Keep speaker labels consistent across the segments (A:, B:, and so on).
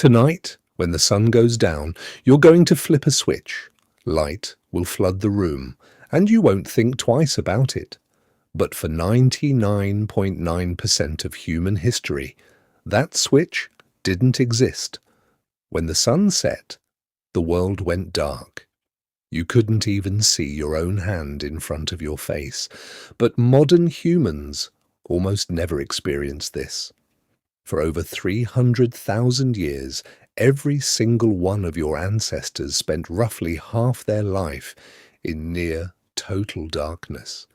A: Tonight, when the sun goes down, you're going to flip a switch. Light will flood the room, and you won't think twice about it. But for 99.9% of human history, that switch didn't exist. When the sun set, the world went dark. You couldn't even see your own hand in front of your face. But modern humans almost never experience this. For over 300,000 years, every single one of your ancestors spent roughly half their life in near total darkness.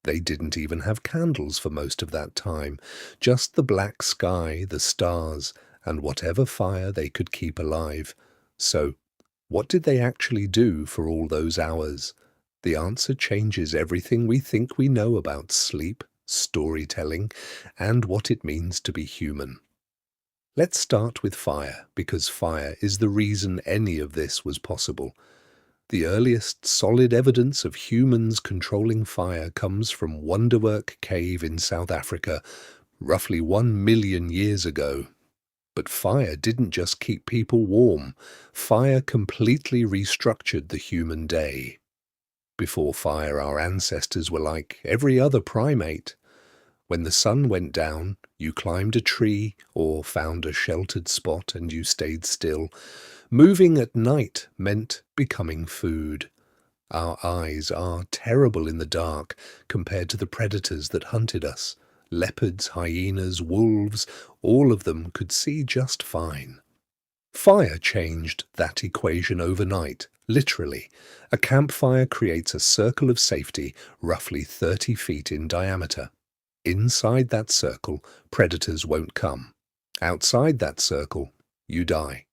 A: They didn't even have candles for most of that time, just the black sky, the stars, and whatever fire they could keep alive. So, what did they actually do for all those hours? The answer changes everything we think we know about sleep, storytelling, and what it means to be human. Let's start with fire, because fire is the reason any of this was possible. The earliest solid evidence of humans controlling fire comes from Wonderwork Cave in South Africa, roughly 1 million years ago. But fire didn't just keep people warm. Fire completely restructured the human day. Before fire, our ancestors were like every other primate. When the sun went down, you climbed a tree or found a sheltered spot and you stayed still. Moving at night meant becoming food. Our eyes are terrible in the dark compared to the predators that hunted us. Leopards, hyenas, wolves, all of them could see just fine. Fire changed that equation overnight, literally. A campfire creates a circle of safety roughly 30 feet in diameter. Inside that circle, predators won't come. Outside that circle, you die.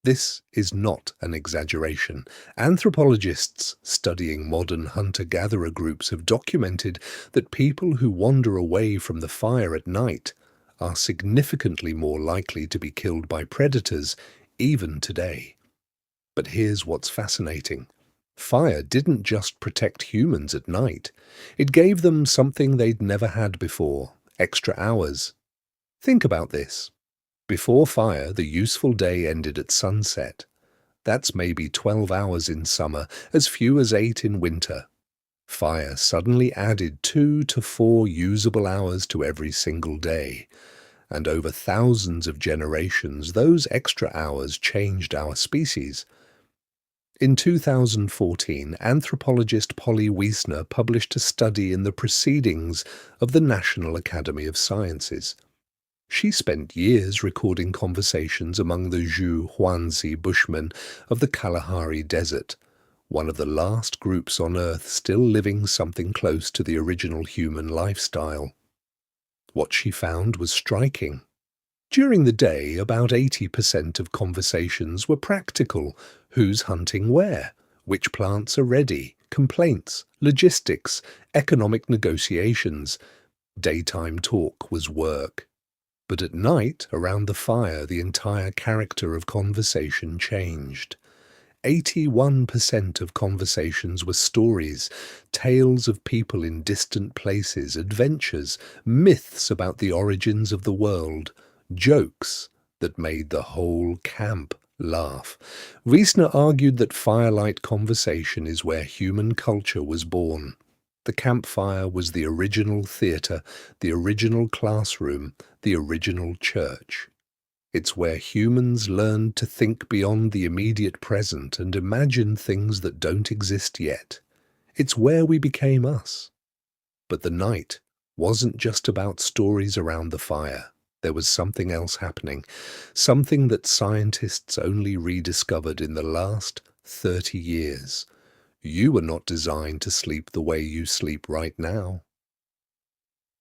A: This is not an exaggeration. Anthropologists studying modern hunter-gatherer groups have documented that people who wander away from the fire at night are significantly more likely to be killed by predators even today. But here's what's fascinating. Fire didn't just protect humans at night. It gave them something they'd never had before: extra hours. Think about this. Before fire, the useful day ended at sunset. That's maybe 12 hours in summer, as few as 8 in winter. Fire suddenly added 2 to 4 usable hours to every single day. And over thousands of generations, those extra hours changed our species. In 2014, anthropologist Polly Wiesner published a study in the Proceedings of the National Academy of Sciences. She spent years recording conversations among the Zhu-Huanzi Bushmen of the Kalahari Desert, one of the last groups on Earth still living something close to the original human lifestyle. What she found was striking. During the day, about 80% of conversations were practical: who's hunting where, which plants are ready, complaints, logistics, economic negotiations. Daytime talk was work. But at night, around the fire, the entire character of conversation changed. 81% of conversations were stories, tales of people in distant places, adventures, myths about the origins of the world, jokes that made the whole camp laugh. Wiesner argued that firelight conversation is where human culture was born. The campfire was the original theatre, the original classroom, the original church. It's where humans learned to think beyond the immediate present and imagine things that don't exist yet. It's where we became us. But the night wasn't just about stories around the fire. There was something else happening, something that scientists only rediscovered in the last 30 years. You were not designed to sleep the way you sleep right now.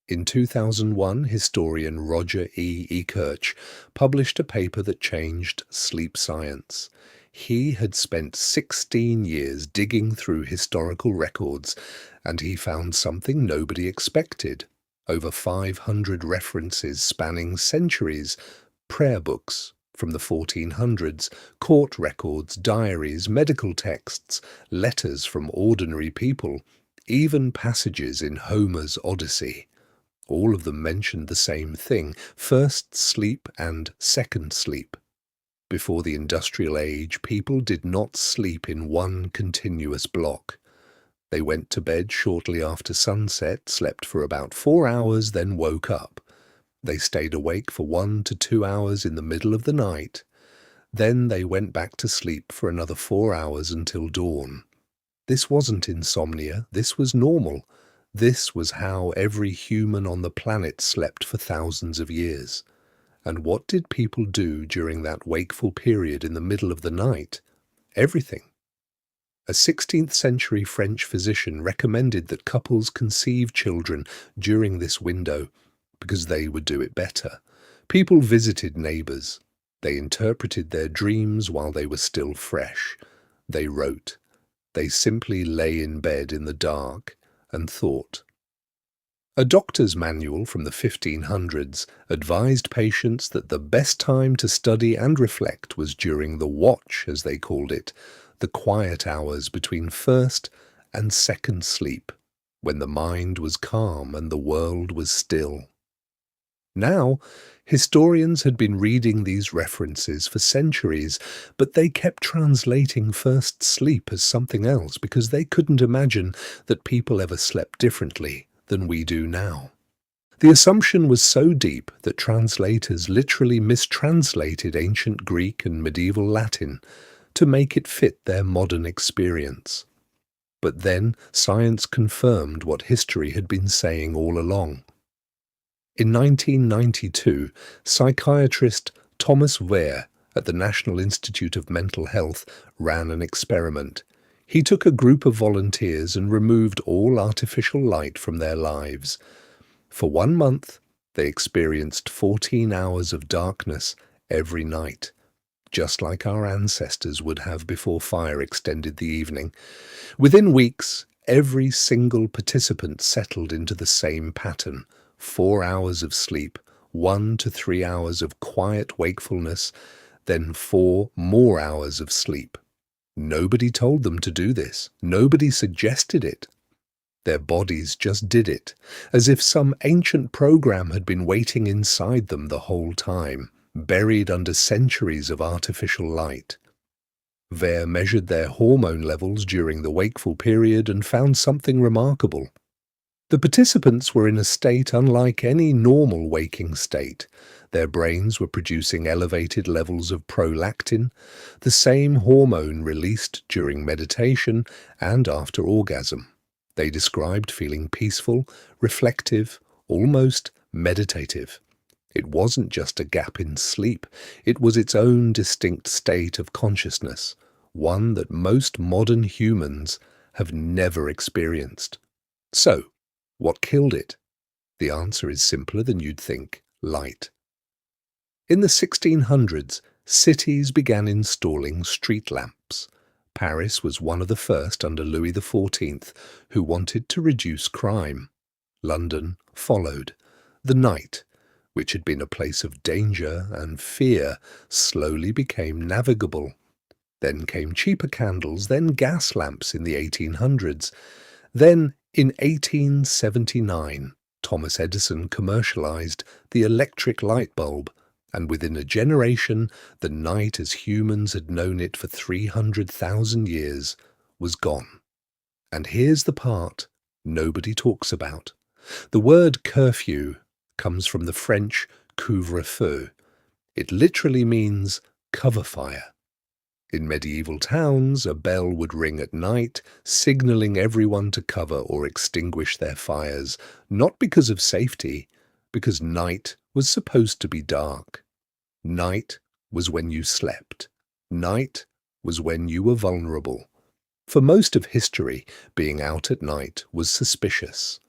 A: In 2001, historian Roger E. Ekirch published a paper that changed sleep science. He had spent 16 years digging through historical records, and he found something nobody expected. Over 500 references spanning centuries, prayer books from the 1400s, court records, diaries, medical texts, letters from ordinary people, even passages in Homer's Odyssey. All of them mentioned the same thing: first sleep and second sleep. Before the industrial age, people did not sleep in one continuous block. They went to bed shortly after sunset, slept for about 4 hours, then woke up. They stayed awake for 1 to 2 hours in the middle of the night. Then they went back to sleep for another 4 hours until dawn. This wasn't insomnia, this was normal. This was how every human on the planet slept for thousands of years. And what did people do during that wakeful period in the middle of the night? Everything. A 16th century French physician recommended that couples conceive children during this window because they would do it better. People visited neighbors. They interpreted their dreams while they were still fresh. They wrote. They simply lay in bed in the dark and thought. A doctor's manual from the 1500s advised patients that the best time to study and reflect was during the watch, as they called it, the quiet hours between first and second sleep, when the mind was calm and the world was still. Now, historians had been reading these references for centuries, but they kept translating first sleep as something else because they couldn't imagine that people ever slept differently than we do now. The assumption was so deep that translators literally mistranslated ancient Greek and medieval Latin to make it fit their modern experience. But then science confirmed what history had been saying all along. In 1992, psychiatrist Thomas Wehr at the National Institute of Mental Health ran an experiment. He took a group of volunteers and removed all artificial light from their lives. For 1 month, they experienced 14 hours of darkness every night, just like our ancestors would have before fire extended the evening. Within weeks, every single participant settled into the same pattern: 4 hours of sleep, 1 to 3 hours of quiet wakefulness, then 4 more hours of sleep. Nobody told them to do this. Nobody suggested it. Their bodies just did it, as if some ancient program had been waiting inside them the whole time, buried under centuries of artificial light. Wehr measured their hormone levels during the wakeful period and found something remarkable. The participants were in a state unlike any normal waking state. Their brains were producing elevated levels of prolactin, the same hormone released during meditation and after orgasm. They described feeling peaceful, reflective, almost meditative. It wasn't just a gap in sleep, it was its own distinct state of consciousness, one that most modern humans have never experienced. So, what killed it? The answer is simpler than you'd think: light. In the 1600s, cities began installing street lamps. Paris was one of the first under Louis XIV who wanted to reduce crime. London followed. The night, which had been a place of danger and fear, slowly became navigable. Then came cheaper candles, then gas lamps in the 1800s. Then, in 1879, Thomas Edison commercialized the electric light bulb, and within a generation, the night as humans had known it for 300,000 years was gone. And here's the part nobody talks about. The word curfew comes from the French couvre-feu. It literally means cover fire. In medieval towns, a bell would ring at night, signaling everyone to cover or extinguish their fires, not because of safety, because night was supposed to be dark. Night was when you slept. Night was when you were vulnerable. For most of history, being out at night was suspicious.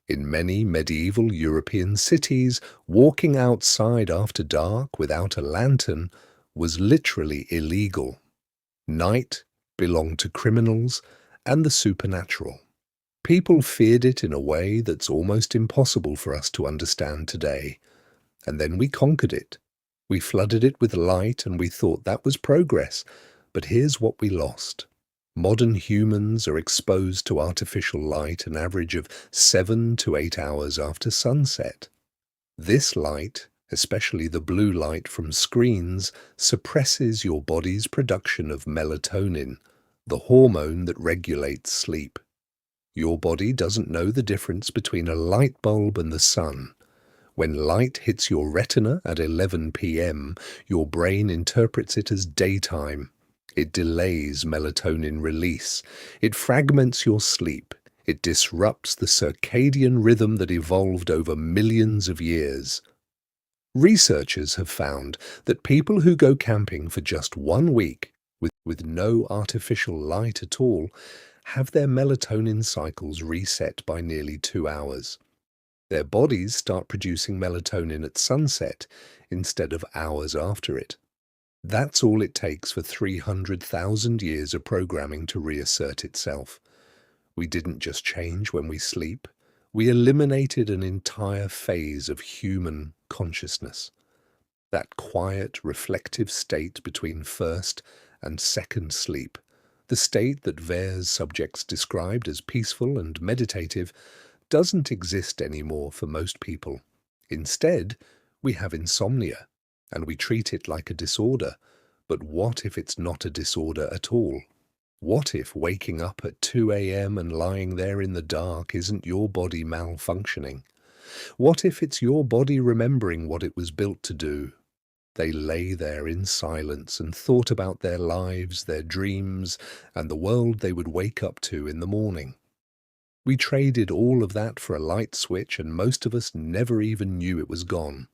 A: In many medieval European cities, walking outside after dark without a lantern was literally illegal. Night belonged to criminals and the supernatural. People feared it in a way that's almost impossible for us to understand today. And then we conquered it. We flooded it with light and we thought that was progress. But here's what we lost. Modern humans are exposed to artificial light an average of 7 to 8 hours after sunset. This light especially the blue light from screens, suppresses your body's production of melatonin, the hormone that regulates sleep. Your body doesn't know the difference between a light bulb and the sun. When light hits your retina at 11 p.m., your brain interprets it as daytime. It delays melatonin release. It fragments your sleep. It disrupts the circadian rhythm that evolved over millions of years. Researchers have found that people who go camping for just 1 week with no artificial light at all have their melatonin cycles reset by nearly 2 hours. Their bodies start producing melatonin at sunset instead of hours after it. That's all it takes for 300,000 years of programming to reassert itself. We didn't just change when we sleep, we eliminated an entire phase of human consciousness. That quiet, reflective state between first and second sleep, the state that Vare's subjects described as peaceful and meditative, doesn't exist anymore for most people. Instead, we have insomnia, and we treat it like a disorder. But what if it's not a disorder at all? What if waking up at 2 a.m. and lying there in the dark isn't your body malfunctioning? What if it's your body remembering what it was built to do? They lay there in silence and thought about their lives, their dreams, and the world they would wake up to in the morning. We traded all of that for a light switch, and most of us never even knew it was gone.